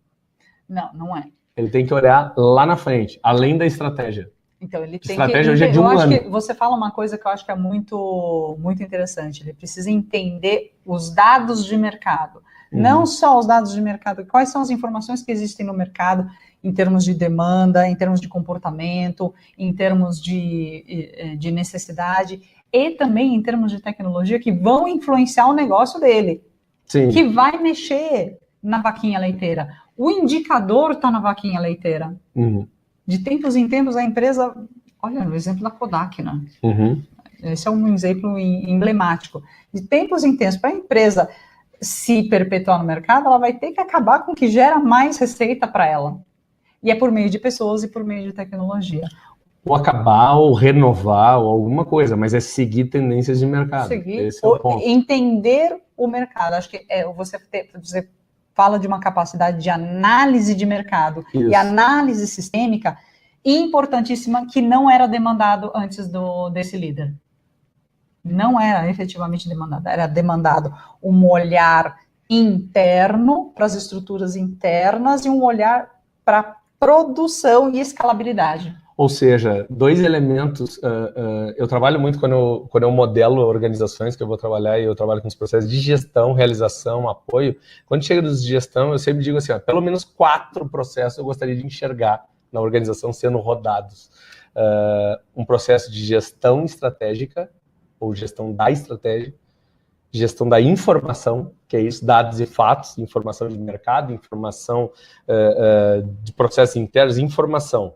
Não é. Ele tem que olhar lá na frente, além da estratégia. Então, ele tem estratégia hoje é de um ano. Eu acho que você fala uma coisa que eu acho que é muito, muito interessante. Ele precisa entender os dados de mercado. Não só os dados de mercado, quais são as informações que existem no mercado em termos de demanda, em termos de comportamento, em termos de necessidade, e também em termos de tecnologia que vão influenciar o negócio dele. Sim. Que vai mexer na vaquinha leiteira. O indicador está na vaquinha leiteira. De tempos em tempos, a empresa... Olha, o exemplo da Kodak, né? Esse é um exemplo emblemático. De tempos em tempos, para a empresa se perpetuar no mercado, ela vai ter que acabar com o que gera mais receita para ela. E é por meio de pessoas e por meio de tecnologia. Ou acabar, ou renovar, ou alguma coisa, mas é seguir tendências de mercado. Esse é o ponto. Entender o mercado. Acho que você fala de uma capacidade de análise de mercado e análise sistêmica importantíssima que não era demandado antes desse líder. Não era efetivamente demandado, era demandado um olhar interno para as estruturas internas e um olhar para produção e escalabilidade. Ou seja, dois elementos, eu trabalho muito quando eu modelo organizações que eu vou trabalhar, e eu trabalho com os processos de gestão, realização, apoio. Quando chega dos de gestão, eu sempre digo assim, pelo menos 4 processos eu gostaria de enxergar na organização sendo rodados. Um processo de gestão estratégica, ou gestão da estratégia, gestão da informação, que é isso, dados e fatos, informação de mercado, informação de processos internos, informação.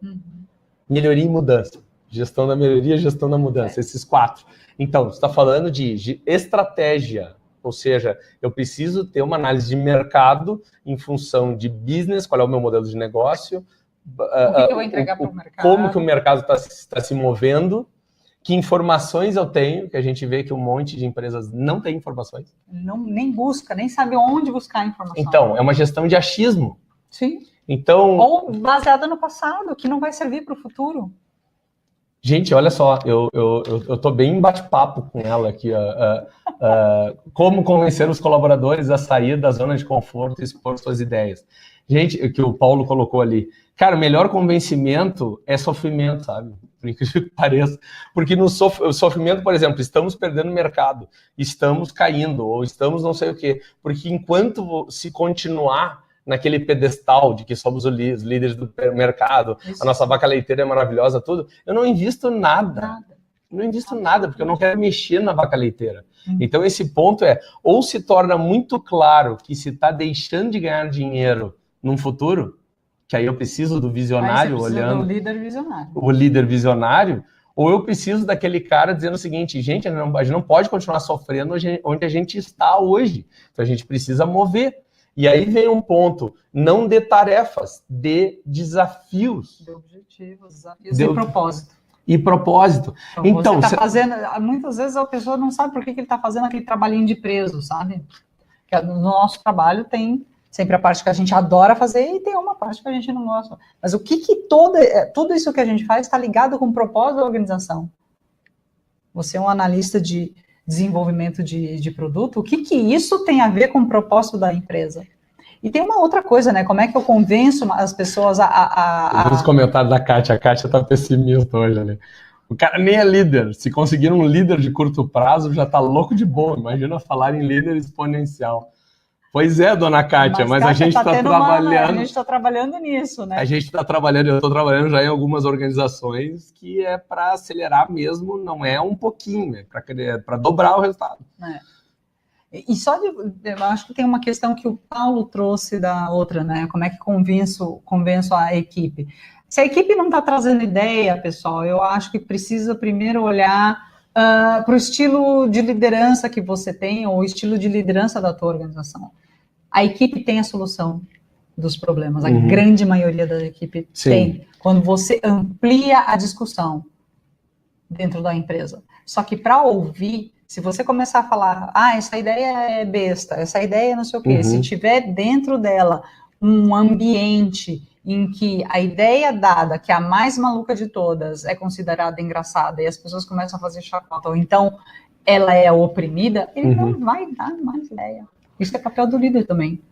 Melhoria e mudança. Gestão da melhoria, gestão da mudança. Esses 4. Então, você está falando de estratégia, Ou seja, eu preciso ter uma análise de mercado em função de business, qual é o meu modelo de negócio, O que eu vou entregar para o mercado? Como que o mercado está se movendo, que informações eu tenho, que a gente vê que um monte de empresas não tem informações. Nem busca, nem sabe onde buscar a informação. Então, é uma gestão de achismo. Sim. Então, ou baseada no passado, que não vai servir para o futuro. Gente, olha só, eu tô bem em bate-papo com ela aqui. Como convencer os colaboradores a sair da zona de conforto e expor suas ideias. Gente, o que o Paulo colocou ali. Cara, o melhor convencimento é sofrimento, sabe? Por incrível que pareça. Porque no sofrimento, por exemplo, estamos perdendo mercado, estamos caindo, ou estamos não sei o quê. Porque enquanto se continuar naquele pedestal de que somos os líderes do mercado, a nossa vaca leiteira é maravilhosa, tudo, eu não invisto nada. Não invisto nada, porque eu não quero mexer na vaca leiteira. Então, esse ponto ou se torna muito claro que se está deixando de ganhar dinheiro num futuro, que aí eu preciso do visionário olhando... do líder visionário. O líder visionário, ou eu preciso daquele cara dizendo o seguinte, gente, a gente não pode continuar sofrendo onde a gente está hoje. Então, a gente precisa mover. E aí vem um ponto, não de tarefas, de desafios. De objetivos, desafios e propósito. E propósito. Então você está fazendo... Muitas vezes a pessoa não sabe por que ele está fazendo aquele trabalhinho de preso, sabe? Porque no nosso trabalho tem sempre a parte que a gente adora fazer e tem uma parte que a gente não gosta. Mas o que tudo isso que a gente faz está ligado com o propósito da organização? Você é um analista de desenvolvimento de produto, o que isso tem a ver com o propósito da empresa? E tem uma outra coisa, né? Como é que eu convenço as pessoas Os comentários da Kátia. A Kátia tá pessimista hoje ali. O cara nem é líder. Se conseguir um líder de curto prazo, já tá louco de boa. Imagina falar em líder exponencial. Pois é, dona Kátia, mas a gente está trabalhando... A gente está trabalhando nisso, né? A gente está trabalhando, eu estou trabalhando já em algumas organizações que é para acelerar mesmo, não é um pouquinho, é para dobrar o resultado. E eu acho que tem uma questão que o Paulo trouxe da outra, né? Como é que convenço a equipe? Se a equipe não está trazendo ideia, pessoal, eu acho que precisa primeiro olhar para o estilo de liderança que você tem ou o estilo de liderança da tua organização. A equipe tem a solução dos problemas, a grande maioria da equipe tem. Quando você amplia a discussão dentro da empresa. Só que para ouvir, se você começar a falar, essa ideia é besta, essa ideia é não sei o quê, se tiver dentro dela um ambiente em que a ideia dada, que é a mais maluca de todas, é considerada engraçada e as pessoas começam a fazer chacota, ou então ela é oprimida, ele não vai dar mais ideia. Isso é papel do líder também.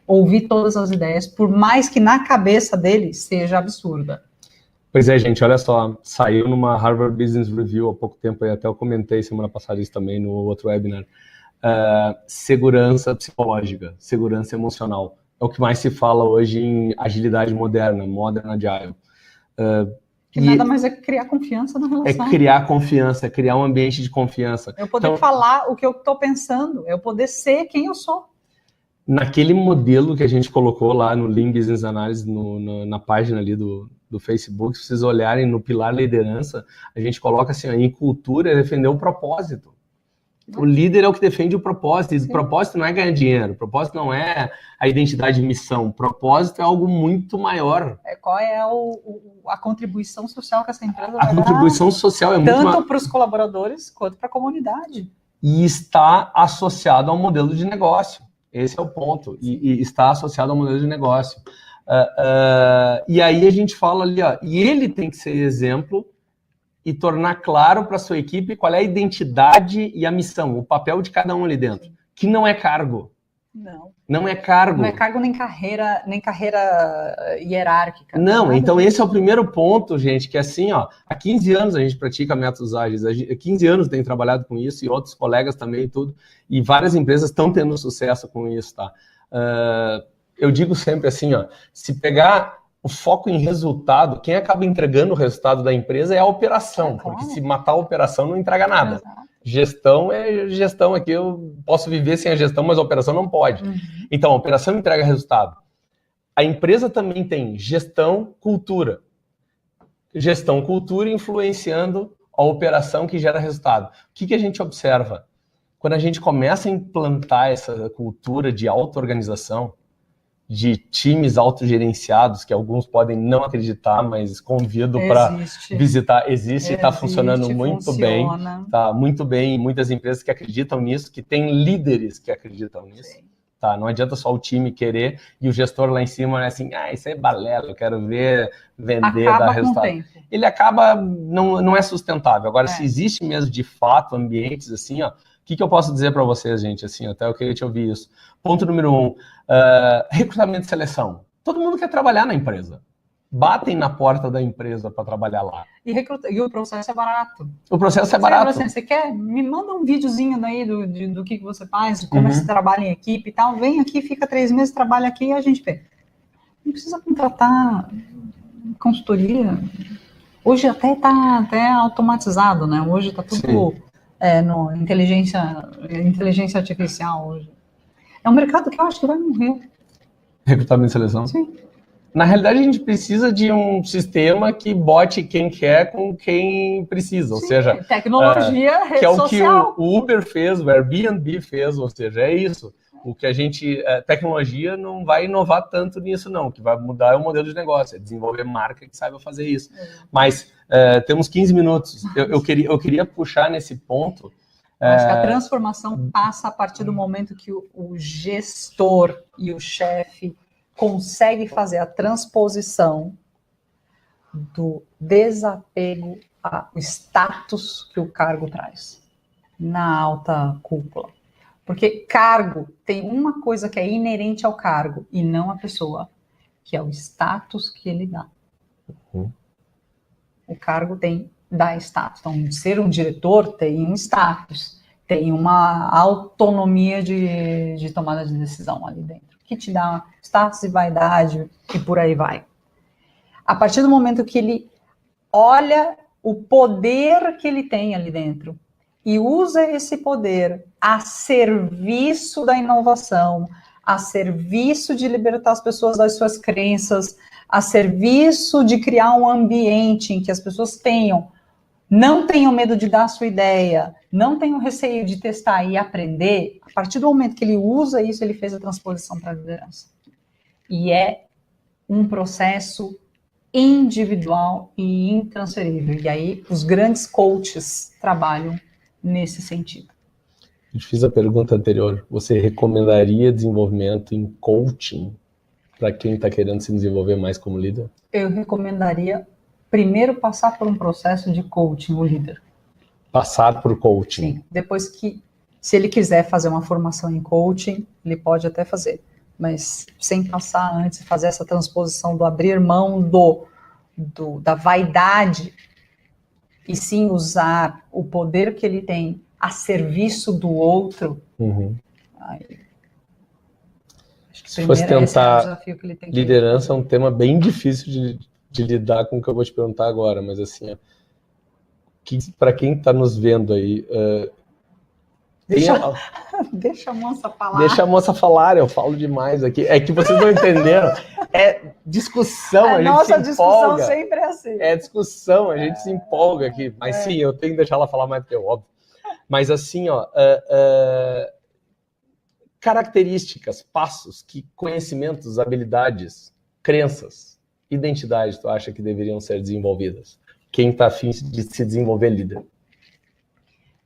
Ouvir todas as ideias, por mais que na cabeça dele seja absurda. Pois é, gente, olha só, saiu numa Harvard Business Review há pouco tempo, e até eu comentei semana passada isso também no outro webinar, segurança psicológica, segurança emocional. É o que mais se fala hoje em agilidade moderna, Modern Agile. Que nada mais é criar confiança na relação. É criar confiança, é criar um ambiente de confiança. Eu poder falar o que eu estou pensando, eu poder ser quem eu sou. Naquele modelo que a gente colocou lá no Lean Business Analysis, na página ali do Facebook, se vocês olharem no pilar liderança, a gente coloca assim, em cultura é defender o propósito. O líder é o que defende o propósito, e o propósito não é ganhar dinheiro, o propósito não é a identidade de missão, o propósito é algo muito maior. Qual é a contribuição social que essa empresa vai dar? A contribuição social é muito maior. Tanto para os colaboradores, quanto para a comunidade. E está associado ao modelo de negócio, esse é o ponto, e está associado ao modelo de negócio. E aí a gente fala ali, e ele tem que ser exemplo e tornar claro para a sua equipe qual é a identidade e a missão, o papel de cada um ali dentro, que não é cargo. Não é cargo. Não é cargo nem carreira hierárquica. Não, então esse é o primeiro ponto, gente, que assim, há 15 anos a gente pratica métodos ágeis, há 15 anos tem trabalhado com isso, e outros colegas também e tudo, e várias empresas estão tendo sucesso com isso, tá? Eu digo sempre assim, se pegar o foco em resultado, quem acaba entregando o resultado da empresa é a operação, porque se matar a operação não entrega nada. Exato. Gestão é gestão, aqui eu posso viver sem a gestão, mas a operação não pode. Então, a operação entrega resultado. A empresa também tem gestão, cultura. Gestão, cultura influenciando a operação que gera resultado. O que a gente observa? Quando a gente começa a implantar essa cultura de auto-organização, de times autogerenciados, que alguns podem não acreditar, mas convido para visitar. Existe, está funcionando muito bem. Está muito bem em muitas empresas que acreditam nisso, que tem líderes que acreditam nisso. Sim. Tá, não adianta só o time querer e o gestor lá em cima é assim, isso é balela, eu quero ver, vender, dar resultado. Ele acaba, não é sustentável. Agora, se existe mesmo de fato ambientes assim, ó, o que eu posso dizer para vocês, gente? Assim, até eu queria te ouvir isso. Ponto número 1, recrutamento e seleção. Todo mundo quer trabalhar na empresa. Batem na porta da empresa para trabalhar lá. E o processo é barato. O processo é barato. Você quer? Me manda um videozinho daí do que você faz, de como você trabalha em equipe e tal. Vem aqui, fica 3 meses, trabalha aqui e a gente vê. Não precisa contratar consultoria. Hoje até está automatizado, né? Hoje está tudo no inteligência artificial hoje. É um mercado que eu acho que vai morrer. Recrutamento e seleção? Sim. Na realidade, a gente precisa de um sistema que bote quem quer com quem precisa. Ou seja, tecnologia, rede que é o social. Que o Uber fez, o Airbnb fez, ou seja, é isso. O que a gente... tecnologia não vai inovar tanto nisso, não. O que vai mudar é o modelo de negócio, é desenvolver marca que saiba fazer isso. Mas temos 15 minutos. Eu queria puxar nesse ponto... Acho que a transformação passa a partir do momento que o gestor e o chefe consegue fazer a transposição do desapego ao status que o cargo traz na alta cúpula. Porque cargo tem uma coisa que é inerente ao cargo e não à pessoa, que é o status que ele dá. O cargo dá status. Então, ser um diretor tem um status, tem uma autonomia de tomada de decisão ali dentro, que te dá status e vaidade e por aí vai. A partir do momento que ele olha o poder que ele tem ali dentro e usa esse poder a serviço da inovação, a serviço de libertar as pessoas das suas crenças, a serviço de criar um ambiente em que as pessoas não tenham medo de dar a sua ideia, não tenham receio de testar e aprender, a partir do momento que ele usa isso, ele fez a transposição para a liderança. E é um processo individual e intransferível. E aí, os grandes coaches trabalham nesse sentido. Eu te fiz a pergunta anterior. Você recomendaria desenvolvimento em coaching para quem está querendo se desenvolver mais como líder? Eu recomendaria primeiro passar por um processo de coaching, o líder. Passar por coaching. Sim. Depois que, se ele quiser fazer uma formação em coaching, ele pode até fazer. Mas sem passar antes, fazer essa transposição do abrir mão da vaidade e sim usar o poder que ele tem a serviço do outro. Aí, acho que se fosse tentar, esse é o desafio que ele tem. Liderança é um tema bem difícil de lidar com o que eu vou te perguntar agora, mas assim, para quem está nos vendo aí, deixa a moça falar. Deixa a moça falar, eu falo demais aqui. É que vocês não entenderam. É discussão, a gente se empolga. Nossa discussão sempre é assim. É discussão, a gente se empolga aqui. Mas sim, eu tenho que deixar ela falar mais do que eu, óbvio. Mas assim, características, passos, conhecimentos, habilidades, crenças, identidade, tu acha que deveriam ser desenvolvidas? Quem está afim de se desenvolver líder?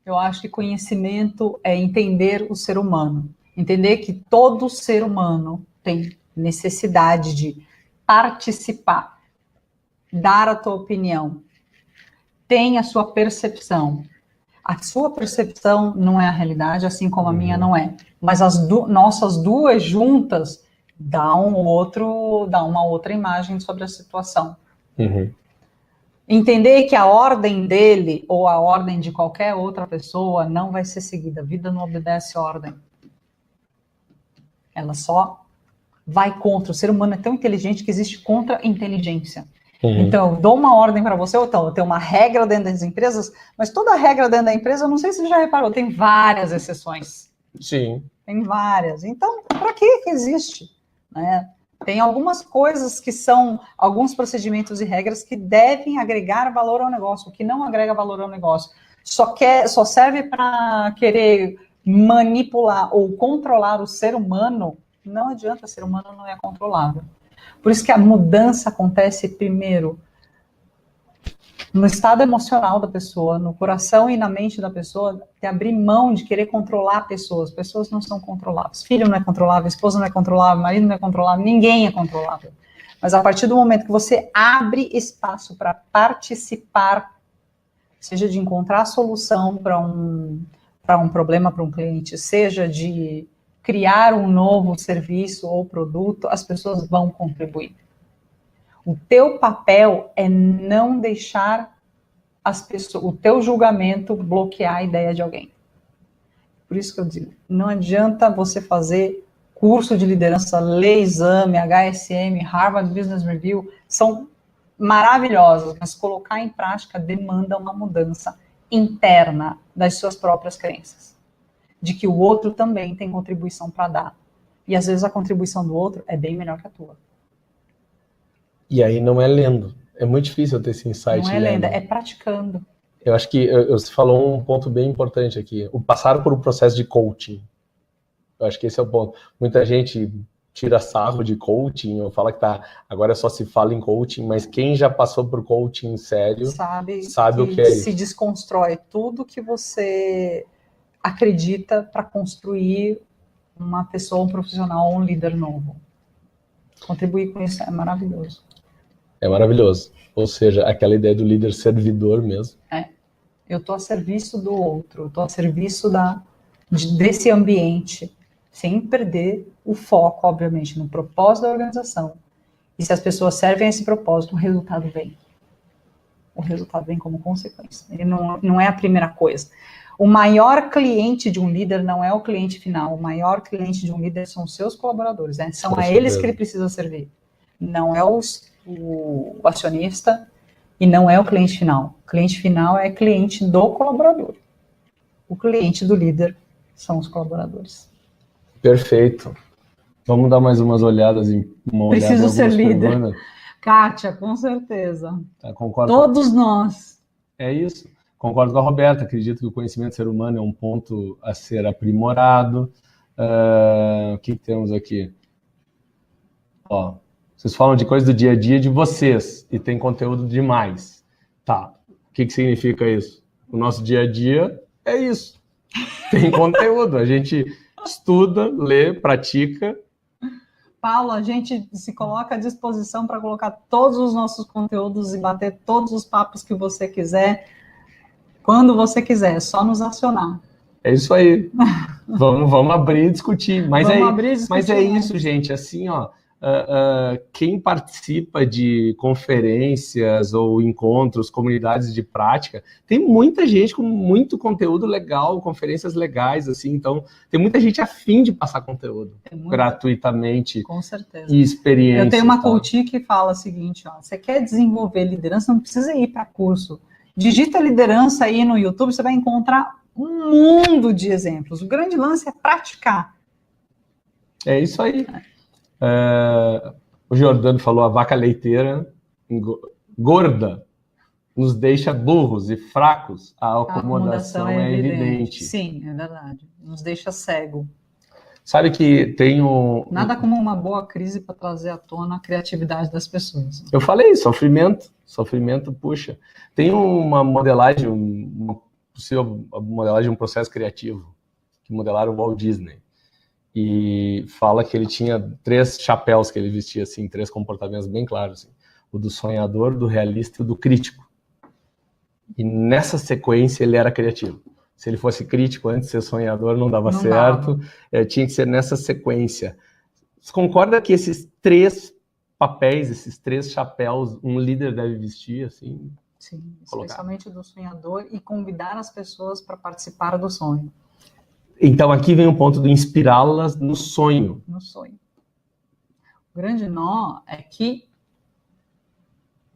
Eu acho que conhecimento é entender o ser humano. Entender que todo ser humano tem necessidade de participar, dar a tua opinião, tem a sua percepção. A sua percepção não é a realidade, assim como a minha não é. Mas as nossas duas juntas dão uma outra imagem sobre a situação. Entender que a ordem dele ou a ordem de qualquer outra pessoa não vai ser seguida. A vida não obedece ordem. Ela só vai contra. O ser humano é tão inteligente que existe contra-inteligência. Então, eu dou uma ordem para você, ou então, eu tenho uma regra dentro das empresas, mas toda regra dentro da empresa, eu não sei se você já reparou, tem várias exceções. Sim. Tem várias. Então, para que existe? Né? Tem algumas coisas que são, alguns procedimentos e regras que devem agregar valor ao negócio, o que não agrega valor ao negócio. Só serve para querer manipular ou controlar o ser humano, não adianta, o ser humano não é controlável. Por isso que a mudança acontece primeiro no estado emocional da pessoa, no coração e na mente da pessoa, de abrir mão de querer controlar pessoas. Pessoas não são controláveis. Filho não é controlável, esposa não é controlável, marido não é controlável, ninguém é controlável. Mas a partir do momento que você abre espaço para participar, seja de encontrar a solução para um problema para um cliente, seja de criar um novo serviço ou produto, as pessoas vão contribuir. O teu papel é não deixar as pessoas, o teu julgamento bloquear a ideia de alguém. Por isso que eu digo, não adianta você fazer curso de liderança, ler exame, HSM, Harvard Business Review, são maravilhosos, mas colocar em prática demanda uma mudança interna das suas próprias crenças. De que o outro também tem contribuição para dar. E às vezes a contribuição do outro é bem melhor que a tua. E aí não é lendo. É muito difícil eu ter esse insight. Não é lenda, é praticando. Eu acho que você falou um ponto bem importante aqui. O passar por um processo de coaching. Eu acho que esse é o ponto. Muita gente tira sarro de coaching, ou fala que agora só se fala em coaching, mas quem já passou por coaching sério sabe o que é isso. Se desconstrói tudo que você acredita para construir uma pessoa, um profissional, um líder novo. Contribuir com isso é maravilhoso. É maravilhoso. Ou seja, aquela ideia do líder servidor mesmo. Eu estou a serviço do outro, eu estou a serviço desse ambiente, sem perder o foco, obviamente, no propósito da organização. E se as pessoas servem a esse propósito, o resultado vem. O resultado vem como consequência. Ele não é a primeira coisa. O maior cliente de um líder não é o cliente final. O maior cliente de um líder são os seus colaboradores. Né? São a eles que ele precisa servir. Não é o acionista e não é o cliente final. O cliente final é cliente do colaborador. O cliente do líder são os colaboradores. Perfeito. Vamos dar mais umas olhadas Preciso ser líder. Perguntas. Kátia, com certeza. Concordo. Todos nós. É isso. Concordo com a Roberta. Acredito que o conhecimento do ser humano é um ponto a ser aprimorado. O que temos aqui? Vocês falam de coisa do dia a dia de vocês e tem conteúdo demais. Tá. O que significa isso? O nosso dia a dia é isso. Tem conteúdo. A gente estuda, lê, pratica. Paulo, a gente se coloca à disposição para colocar todos os nossos conteúdos e bater todos os papos que você quiser, quando você quiser, é só nos acionar. É isso aí. Vamos abrir e discutir. Mas é isso, gente. Assim, quem participa de conferências ou encontros, comunidades de prática, tem muita gente com muito conteúdo legal, conferências legais, assim, então tem muita gente a fim de passar conteúdo gratuitamente. Com certeza. E experiência. Eu tenho uma coach que fala o seguinte, você quer desenvolver liderança, não precisa ir para curso. Digita liderança aí no YouTube, você vai encontrar um mundo de exemplos. O grande lance é praticar. É isso aí. O Giordano falou, a vaca leiteira gorda nos deixa burros e fracos, a acomodação é evidente. Sim, é verdade. Nos deixa cego. Sabe que tem Nada como uma boa crise para trazer à tona a criatividade das pessoas. Eu falei, sofrimento puxa. Tem uma modelagem, uma possível modelagem de um processo criativo, que modelaram o Walt Disney. E fala que ele tinha 3 chapéus que ele vestia, assim, 3 comportamentos bem claros. Assim. O do sonhador, do realista e o do crítico. E nessa sequência ele era criativo. Se ele fosse crítico antes de ser sonhador, não dava certo. Tinha que ser nessa sequência. Você concorda que esses 3 papéis, esses 3 chapéus, um líder deve vestir, assim? Sim, especialmente do sonhador e convidar as pessoas para participar do sonho. Então, aqui vem o ponto de inspirá-las no sonho. No sonho. O grande nó é que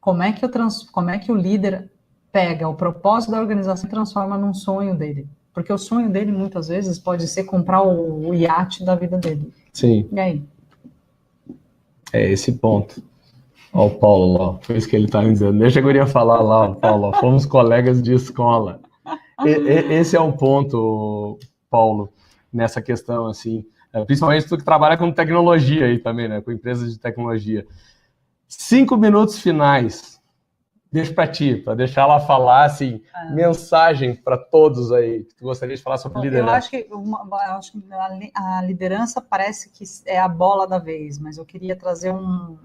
como é que o líder pega o propósito da organização e transforma num sonho dele? Porque o sonho dele, muitas vezes, pode ser comprar o iate da vida dele. Sim. E aí? É esse ponto. Ó, o Paulo lá, foi isso que ele estava me dizendo. Deixa a guria falar lá, Paulo, fomos colegas de escola. Esse é um ponto... Paulo, nessa questão, assim, principalmente tu que trabalha com tecnologia aí também, né, com empresas de tecnologia. 5 minutos finais, deixo para ti, para deixar ela falar, assim, mensagem para todos aí, que tu gostaria de falar sobre liderança. Eu acho que a liderança parece que é a bola da vez, mas eu queria trazer um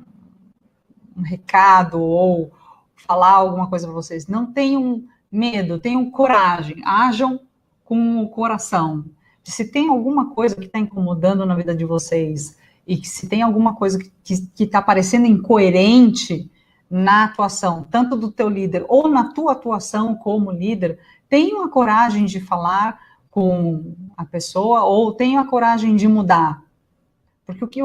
recado ou falar alguma coisa para vocês. Não tenham medo, tenham coragem, ajam com o coração. Se tem alguma coisa que está incomodando na vida de vocês e que se tem alguma coisa que está parecendo incoerente na atuação, tanto do teu líder ou na tua atuação como líder, tenham a coragem de falar com a pessoa ou tenham a coragem de mudar. Porque o que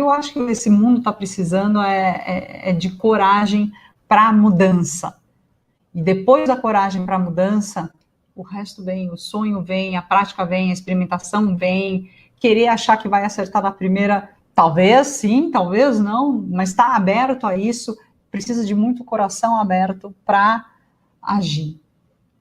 eu acho que esse mundo está precisando é de coragem para a mudança. E depois da coragem para a mudança, o resto vem, o sonho vem, a prática vem, a experimentação vem, querer achar que vai acertar na primeira, talvez sim, talvez não, mas está aberto a isso, precisa de muito coração aberto para agir.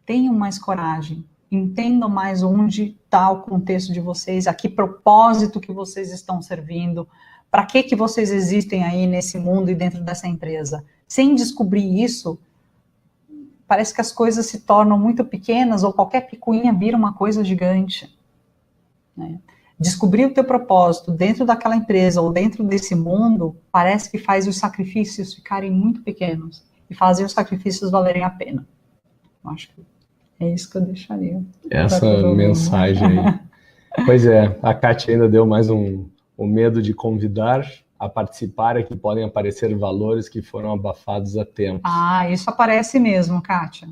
Tenham mais coragem, entendam mais onde está o contexto de vocês, a que propósito que vocês estão servindo, para que vocês existem aí nesse mundo e dentro dessa empresa. Sem descobrir isso, parece que as coisas se tornam muito pequenas ou qualquer picuinha vira uma coisa gigante. Né? Descobrir o teu propósito dentro daquela empresa ou dentro desse mundo parece que faz os sacrifícios ficarem muito pequenos e fazem os sacrifícios valerem a pena. Eu acho que é isso que eu deixaria. Essa mensagem aí. Pois é, a Kátia ainda deu mais o medo de convidar a participar, é que podem aparecer valores que foram abafados a tempo. Isso aparece mesmo, Kátia.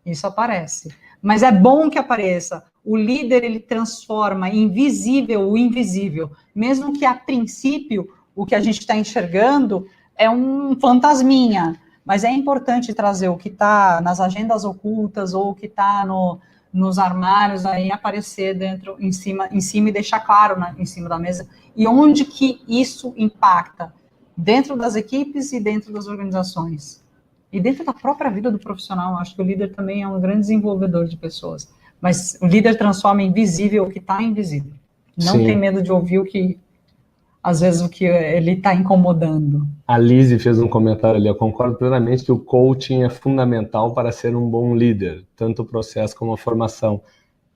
Isso aparece. Mas é bom que apareça. O líder, ele transforma invisível o invisível. Mesmo que, a princípio, o que a gente está enxergando é um fantasminha. Mas é importante trazer o que está nas agendas ocultas ou o que está nos armários, aí aparecer dentro, em cima e deixar claro em cima da mesa. E onde que isso impacta? Dentro das equipes e dentro das organizações. E dentro da própria vida do profissional. Acho que o líder também é um grande desenvolvedor de pessoas. Mas o líder transforma em visível o que está invisível. Não Sim. tem medo de ouvir às vezes, o que ele está incomodando. A Lizzie fez um comentário ali, eu concordo plenamente que o coaching é fundamental para ser um bom líder, tanto o processo como a formação.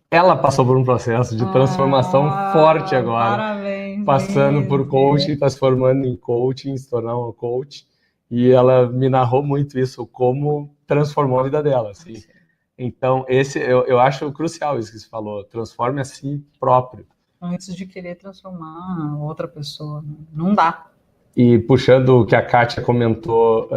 Ela passou por um processo de transformação forte agora, parabéns, passando por coaching, transformando em coaching, se tornar uma coach, e ela me narrou muito isso, como transformou a vida dela. Assim. Então, eu acho crucial isso que você falou, transforme a si próprio. Antes de querer transformar outra pessoa. Não dá. E puxando o que a Kátia comentou,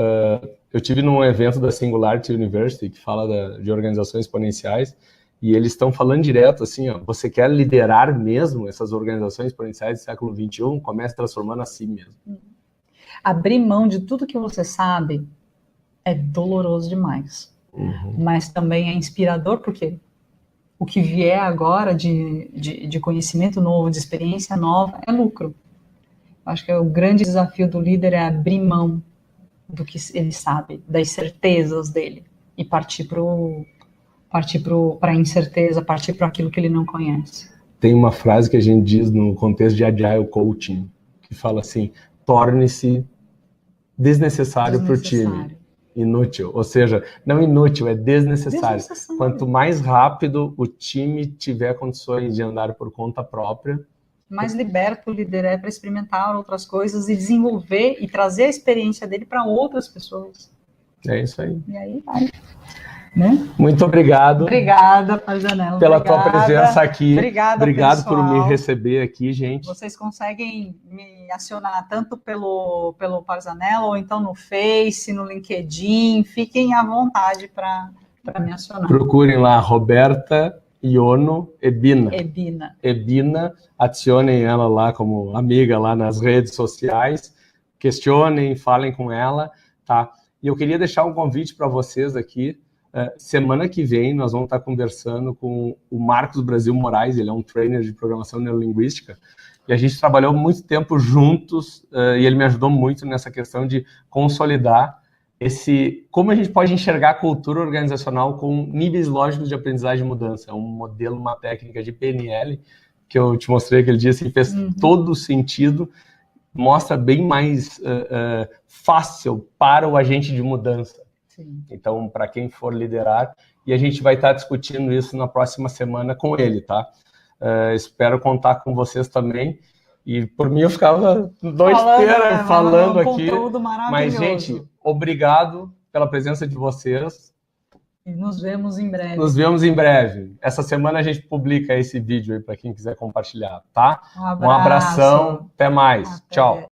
eu tive num evento da Singularity University, que fala de organizações exponenciais, e eles estão falando direto assim, ó, você quer liderar mesmo essas organizações exponenciais do século XXI? Comece transformando a si mesmo. Abrir mão de tudo que você sabe é doloroso demais. Mas também é inspirador, porque o que vier agora de conhecimento novo, de experiência nova, é lucro. Acho que o grande desafio do líder é abrir mão do que ele sabe, das certezas dele, e partir para a incerteza, partir para aquilo que ele não conhece. Tem uma frase que a gente diz no contexto de Agile Coaching, que fala assim, torne-se desnecessário para o time. Inútil, ou seja, não inútil, é desnecessário. Quanto mais rápido o time tiver condições de andar por conta própria, mais liberto o líder é para experimentar outras coisas e desenvolver e trazer a experiência dele para outras pessoas. É isso aí. E aí vai. Né? Muito obrigado. Obrigada, Parzanello. Pela tua presença aqui. Obrigado por me receber aqui, gente. Vocês conseguem me acionar tanto pelo Parzanello ou então no Face, no LinkedIn. Fiquem à vontade para me acionar. Procurem lá, Roberta Iono Ebina. Ebina. Adicionem ela lá como amiga lá nas redes sociais. Questionem, falem com ela, tá? E eu queria deixar um convite para vocês aqui. Semana que vem nós vamos estar conversando com o Marcos Brasil Moraes, ele é um trainer de programação neurolinguística, e a gente trabalhou muito tempo juntos, e ele me ajudou muito nessa questão de consolidar como a gente pode enxergar a cultura organizacional com níveis lógicos de aprendizagem e mudança. É um modelo, uma técnica de PNL, que eu te mostrei aquele dia, assim, fez todo sentido, mostra bem mais fácil para o agente de mudança. Sim. Então, para quem for liderar, e a gente vai estar discutindo isso na próxima semana com ele, tá? Espero contar com vocês também. E por mim eu ficava noite inteira falando aqui. Mas, gente, obrigado pela presença de vocês. E nos vemos em breve. Nos vemos em breve. Essa semana a gente publica esse vídeo aí para quem quiser compartilhar, tá? Um abração. Até mais. Tchau.